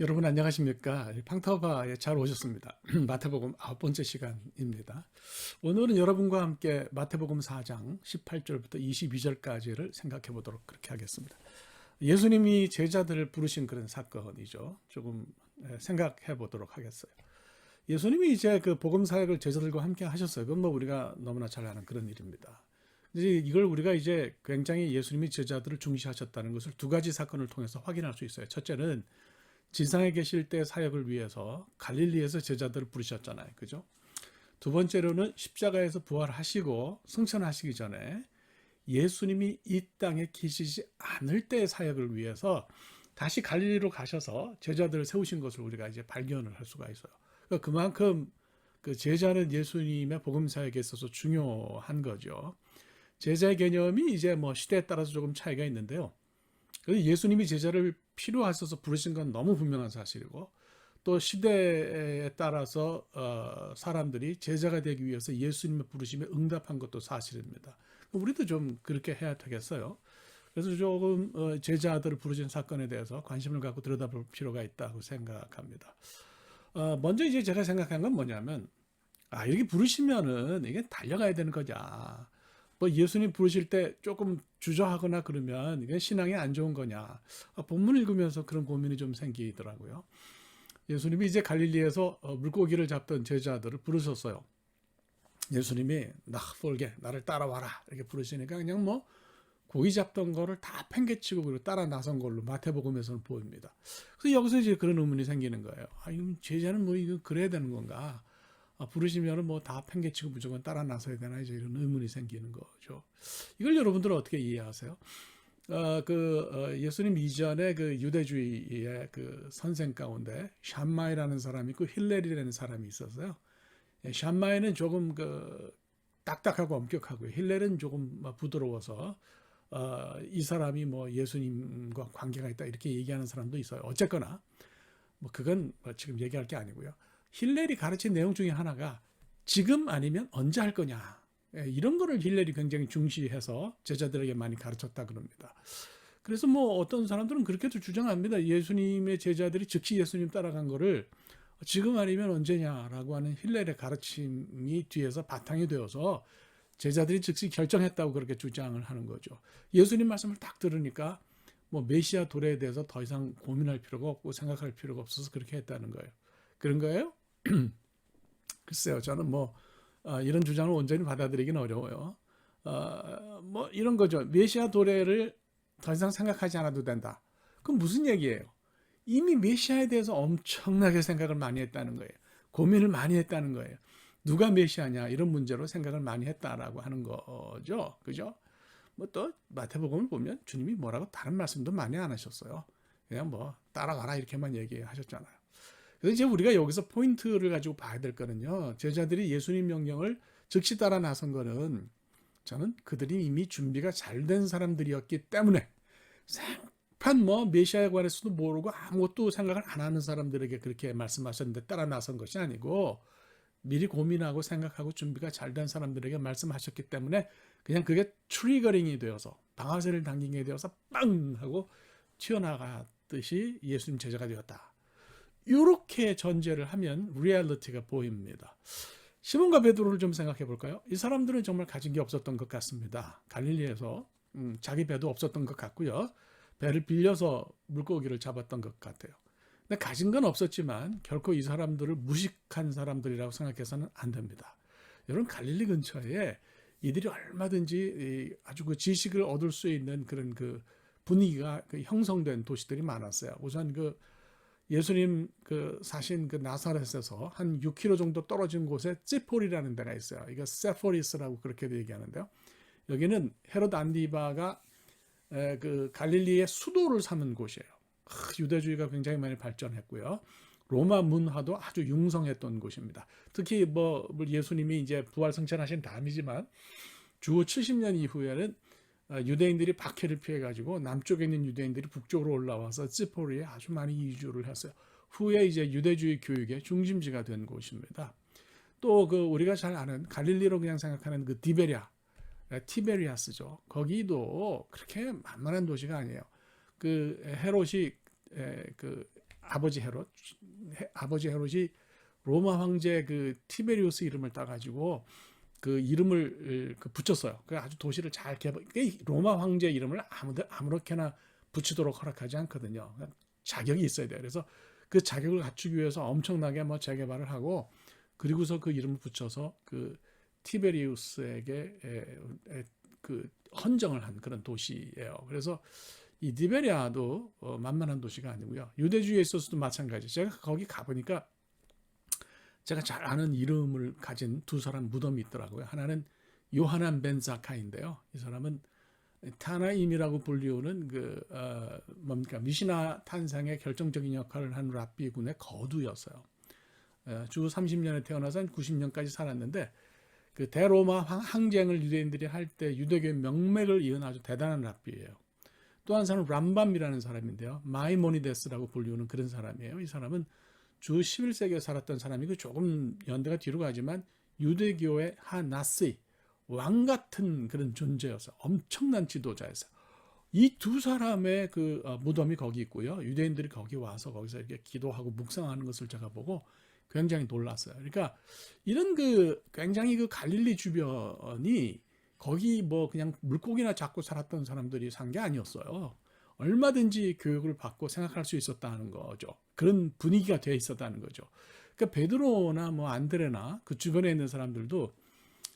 여러분 안녕하십니까? 팡타바에 잘 오셨습니다. 마태복음 9번째 시간입니다. 오늘은 여러분과 함께 마태복음 4장 18절부터 22절까지를 생각해 보도록 그렇게 하겠습니다. 예수님이 제자들을 부르신 그런 사건이죠. 조금 생각해 보도록 하겠어요. 예수님이 이제 그 복음 사역을 제자들과 함께 하셨어요. 그건 뭐 우리가 너무나 잘 아는 그런 일입니다. 이제 이걸 우리가 이제 굉장히 예수님이 제자들을 중시하셨다는 것을 두 가지 사건을 통해서 확인할 수 있어요. 첫째는 지상에 계실 때 사역을 위해서 갈릴리에서 제자들을 부르셨잖아요. 그죠? 두 번째로는 십자가에서 부활하시고 승천하시기 전에 예수님이 이 땅에 계시지 않을 때의 사역을 위해서 다시 갈릴리로 가셔서 제자들을 세우신 것을 우리가 이제 발견을 할 수가 있어요. 그러니까 그만큼 그 제자는 예수님의 복음 사역에 있어서 중요한 거죠. 제자의 개념이 이제 뭐 시대에 따라서 조금 차이가 있는데요. 예수님이 제자를 필요하셔서 부르신 건 너무 분명한 사실이고, 또 시대에 따라서 사람들이 제자가 되기 위해서 예수님의 부르심에 응답한 것도 사실입니다. 우리도 좀 그렇게 해야 되겠어요. 그래서 조금 제자들을 부르신 사건에 대해서 관심을 갖고 들여다볼 필요가 있다고 생각합니다. 먼저 이제 제가 생각한 건 뭐냐면, 이렇게 부르시면은 이게 달려가야 되는 거냐. 뭐 예수님 부르실 때 조금 주저하거나 그러면 이게 신앙이 안 좋은 거냐. 본문 읽으면서 그런 고민이 좀 생기더라고요. 예수님이 이제 갈릴리에서 물고기를 잡던 제자들을 부르셨어요. 예수님이 나 볼게 나를 따라와라 이렇게 부르시니까 그냥 뭐 고기 잡던 거를 다 팽개치고 그리고 따라 나선 걸로 마태복음에서는 보입니다. 그래서 여기서 이제 그런 의문이 생기는 거예요. 이거 제자는 뭐 이거 그래야 되는 건가? 부르시면은 뭐 다 팽개치고 무조건 따라 나서야 되나 이제 이런 의문이 생기는 거죠. 이걸 여러분들은 어떻게 이해하세요? 예수님 이전에 그 유대주의의 그 선생 가운데 샴마이라는 사람이 있고 힐렐이라는 사람이 있었어요. 샴마이는 조금 그 딱딱하고 엄격하고요. 힐렐은 조금 부드러워서 이 사람이 뭐 예수님과 관계가 있다 이렇게 얘기하는 사람도 있어요. 어쨌거나 뭐 그건 지금 얘기할 게 아니고요. 힐렐이 가르친 내용 중에 하나가 지금 아니면 언제 할 거냐. 이런 거를 힐렐이 굉장히 중시해서 제자들에게 많이 가르쳤다 그럽니다. 그래서 뭐 어떤 사람들은 그렇게도 주장합니다. 예수님의 제자들이 즉시 예수님 따라간 거를 지금 아니면 언제냐라고 하는 힐렐의 가르침이 뒤에서 바탕이 되어서 제자들이 즉시 결정했다고 그렇게 주장을 하는 거죠. 예수님 말씀을 딱 들으니까 뭐 메시아 도래에 대해서 더 이상 고민할 필요가 없고 생각할 필요가 없어서 그렇게 했다는 거예요. 그런 거예요? 글쎄요, 저는 뭐 이런 주장을 온전히 받아들이기는 어려워요. 뭐 이런 거죠. 메시아 도래를 더 이상 생각하지 않아도 된다. 그럼 무슨 얘기예요? 이미 메시아에 대해서 엄청나게 생각을 많이 했다는 거예요. 고민을 많이 했다는 거예요. 누가 메시아냐 이런 문제로 생각을 많이 했다라고 하는 거죠. 그죠? 뭐 또 마태복음을 보면 주님이 뭐라고 다른 말씀도 많이 안 하셨어요. 그냥 뭐 따라가라 이렇게만 얘기하셨잖아요. 그래서 이제 우리가 여기서 포인트를 가지고 봐야 될 거는요. 제자들이 예수님 명령을 즉시 따라 나선 거는 저는 그들이 이미 준비가 잘 된 사람들이었기 때문에 생판 뭐 메시아에 관해서도 모르고 아무것도 생각을 안 하는 사람들에게 그렇게 말씀하셨는데 따라 나선 것이 아니고 미리 고민하고 생각하고 준비가 잘 된 사람들에게 말씀하셨기 때문에 그냥 그게 트리거링이 되어서 방아쇠를 당기게 되어서 빵 하고 튀어나가듯이 예수님 제자가 되었다. 이렇게 전제를 하면 리얼리티가 보입니다. 시몬과 베드로를 좀 생각해 볼까요? 이 사람들은 정말 가진 게 없었던 것 같습니다. 갈릴리에서 자기 배도 없었던 것 같고요. 배를 빌려서 물고기를 잡았던 것 같아요. 근데 가진 건 없었지만 결코 이 사람들을 무식한 사람들이라고 생각해서는 안 됩니다. 여러분 갈릴리 근처에 이들이 얼마든지 아주 그 지식을 얻을 수 있는 그런 그 분위기가 형성된 도시들이 많았어요. 우선 그 예수님 그 사신 그 나사렛에서 한 6km 정도 떨어진 곳에 찌폴이라는 데가 있어요. 이거 세포리스라고 그렇게도 얘기하는데요. 여기는 헤롯 안디바가 그 갈릴리의 수도를 삼은 곳이에요. 유대주의가 굉장히 많이 발전했고요. 로마 문화도 아주 융성했던 곳입니다. 특히 뭐 예수님이 이제 부활 승천하신 다음이지만 주 70년 이후에는 유대인들이 박해를 피해가지고 남쪽에 있는 유대인들이 북쪽으로 올라와서 찌포리에 아주 많이 이주를 했어요. 후에 이제 유대주의 교육의 중심지가 된 곳입니다. 또 그 우리가 잘 아는 갈릴리로 그냥 생각하는 그 티베리아스죠. 거기도 그렇게 만만한 도시가 아니에요. 그 헤롯이 그 아버지 헤롯이 로마 황제 그 티베리우스 이름을 따가지고 그 이름을 붙였어요. 그 아주 도시를 잘 개발. 로마 황제 이름을 아무렇게나 붙이도록 허락하지 않거든요. 자격이 있어야 돼요. 그래서 그 자격을 갖추기 위해서 엄청나게 뭐 재개발을 하고 그리고서 그 이름을 붙여서 그 티베리우스에게 그 헌정을 한 그런 도시예요. 그래서 이 디베리아도 만만한 도시가 아니고요. 유대주의에 있어서도 마찬가지. 제가 거기 가보니까 제가 잘 아는 이름을 가진 두 사람 무덤이 있더라고요. 하나는 요하난 벤 자카인데요. 이 사람은 타나임이라고 불리우는 뭡니까 미시나 탄생의 결정적인 역할을 한 랍비군의 거두였어요. 주 30년에 태어나서 한 90년까지 살았는데 그 대로마 항쟁을 유대인들이 할 때 유대교의 명맥을 이은 아주 대단한 랍비예요. 또 한 사람은 람밤이라는 사람인데요. 마이모니데스라고 불리우는 그런 사람이에요. 이 사람은 주 11세기에 살았던 사람이고 조금 연대가 뒤로 가지만 유대교의 하나시 왕 같은 그런 존재여서 엄청난 지도자였어요. 이 두 사람의 그 무덤이 거기 있고요. 유대인들이 거기 와서 거기서 이렇게 기도하고 묵상하는 것을 제가 보고 굉장히 놀랐어요. 그러니까 이런 그 굉장히 그 갈릴리 주변이 거기 뭐 그냥 물고기나 잡고 살았던 사람들이 산 게 아니었어요. 얼마든지 교육을 받고 생각할 수 있었다는 거죠. 그런 분위기가 되어 있었다는 거죠. 그러니까 베드로나 뭐 안드레나 그 주변에 있는 사람들도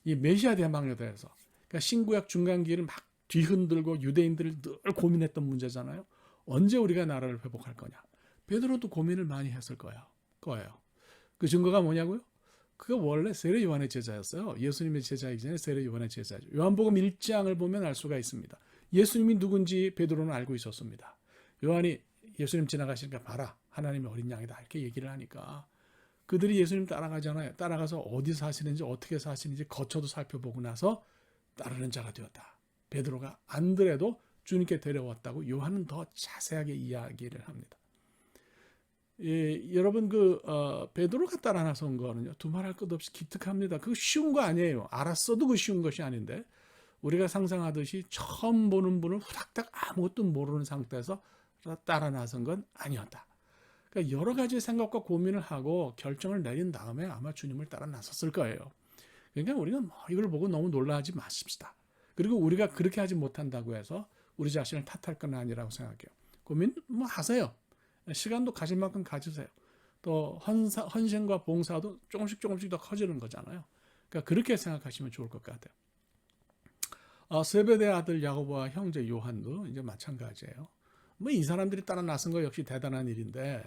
이 메시아 대망에 대해서 그러니까 신구약 중간기를 막 뒤흔들고 유대인들을 늘 고민했던 문제잖아요. 언제 우리가 나라를 회복할 거냐. 베드로도 고민을 많이 했을 거예요. 그 증거가 뭐냐고요? 그가 원래 세례 요한의 제자였어요. 예수님의 제자이기 전에 세례 요한의 제자죠. 요한복음 1장을 보면 알 수가 있습니다. 예수님이 누군지 베드로는 알고 있었습니다. 요한이 예수님 지나가시니까 봐라. 하나님의 어린 양이다. 이렇게 얘기를 하니까 그들이 예수님 따라가잖아요. 따라가서 어디 사시는지 어떻게 사시는지 거쳐도 살펴보고 나서 따르는 자가 되었다. 베드로가 안드레도 주님께 데려왔다고 요한은 더 자세하게 이야기를 합니다. 여러분 베드로가 따라 나선 거는요. 두말할 것 없이 기특합니다. 그거 쉬운 거 아니에요. 알았어도 그 쉬운 것이 아닌데 우리가 상상하듯이 처음 보는 분을 후닥닥 아무것도 모르는 상태에서 따라 나선 건 아니었다. 그러니까 여러 가지 생각과 고민을 하고 결정을 내린 다음에 아마 주님을 따라 나섰을 거예요. 그러니까 우리가 뭐 이걸 보고 너무 놀라지 마십시다. 그리고 우리가 그렇게 하지 못한다고 해서 우리 자신을 탓할 건 아니라고 생각해요. 고민 뭐 하세요. 시간도 가질 만큼 가지세요. 또 헌신과 봉사도 조금씩 더 커지는 거잖아요. 그러니까 그렇게 생각하시면 좋을 것 같아요. 세베대 아들 야고보와 형제 요한도 이제 마찬가지예요. 뭐 이 사람들이 따라 나선 거 역시 대단한 일인데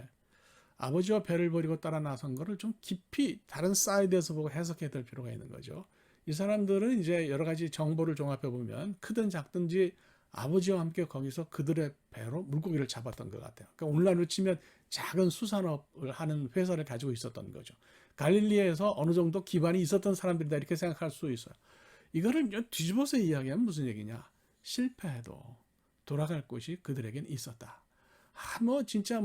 아버지와 배를 버리고 따라 나선 거를 좀 깊이 다른 사이드에서 보고 해석해야 될 필요가 있는 거죠. 이 사람들은 이제 여러 가지 정보를 종합해 보면 크든 작든지 아버지와 함께 거기서 그들의 배로 물고기를 잡았던 것 같아요. 그러니까 오늘날로 치면 작은 수산업을 하는 회사를 가지고 있었던 거죠. 갈릴리에서 어느 정도 기반이 있었던 사람들이다 이렇게 생각할 수 있어요. 이거를 뒤집어서 이야기하면 무슨 얘기냐? 실패해도 돌아갈 곳이 그들에겐 있었다. 뭐 진짜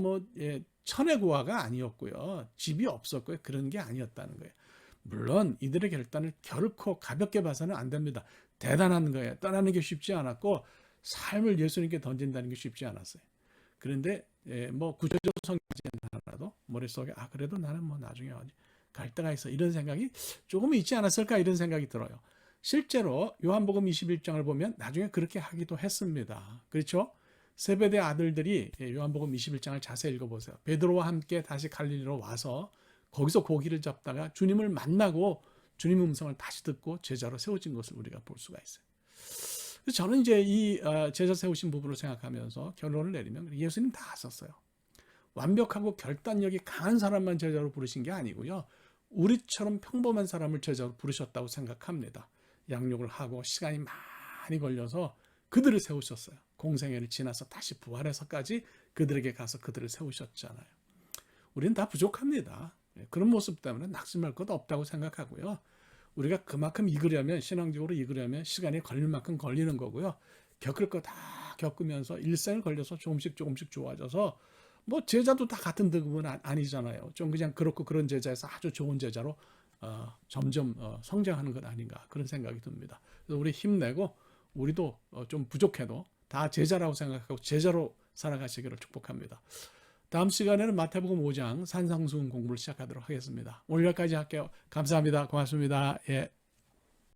천의 고아가 아니었고요. 집이 없었고요. 그런 게 아니었다는 거예요. 물론 이들의 결단을 결코 가볍게 봐서는 안 됩니다. 대단한 거예요. 떠나는 게 쉽지 않았고 삶을 예수님께 던진다는 게 쉽지 않았어요. 그런데 뭐 구체적 성경이지 않아도 머릿속에 그래도 나는 뭐 나중에 갈 때가 있어 이런 생각이 조금 있지 않았을까 이런 생각이 들어요. 실제로 요한복음 21장을 보면 나중에 그렇게 하기도 했습니다. 그렇죠? 세베대 아들들이 요한복음 21장을 자세히 읽어보세요. 베드로와 함께 다시 갈릴리로 와서 거기서 고기를 잡다가 주님을 만나고 주님의 음성을 다시 듣고 제자로 세워진 것을 우리가 볼 수가 있어요. 그래서 저는 이제 이 제자 세우신 부분을 생각하면서 결론을 내리면 예수님 다 하셨어요. 완벽하고 결단력이 강한 사람만 제자로 부르신 게 아니고요. 우리처럼 평범한 사람을 제자로 부르셨다고 생각합니다. 양육을 하고 시간이 많이 걸려서 그들을 세우셨어요. 공생애를 지나서 다시 부활해서까지 그들에게 가서 그들을 세우셨잖아요. 우리는 다 부족합니다. 그런 모습 때문에 낙심할 것 없다고 생각하고요. 우리가 그만큼 익으려면 신앙적으로 익으려면 시간이 걸릴 만큼 걸리는 거고요. 겪을 거 다 겪으면서 일생을 걸려서 조금씩 좋아져서 뭐 제자도 다 같은 등급은 아니잖아요. 좀 그냥 그렇고 그런 제자에서 아주 좋은 제자로 점점 성장하는 것 아닌가 그런 생각이 듭니다. 그래서 우리 힘내고 우리도 좀 부족해도 다 제자라고 생각하고 제자로 살아가시기를 축복합니다. 다음 시간에는 마태복음 5장 산상수훈 공부를 시작하도록 하겠습니다. 오늘 여기까지 할게요. 감사합니다. 고맙습니다. 예.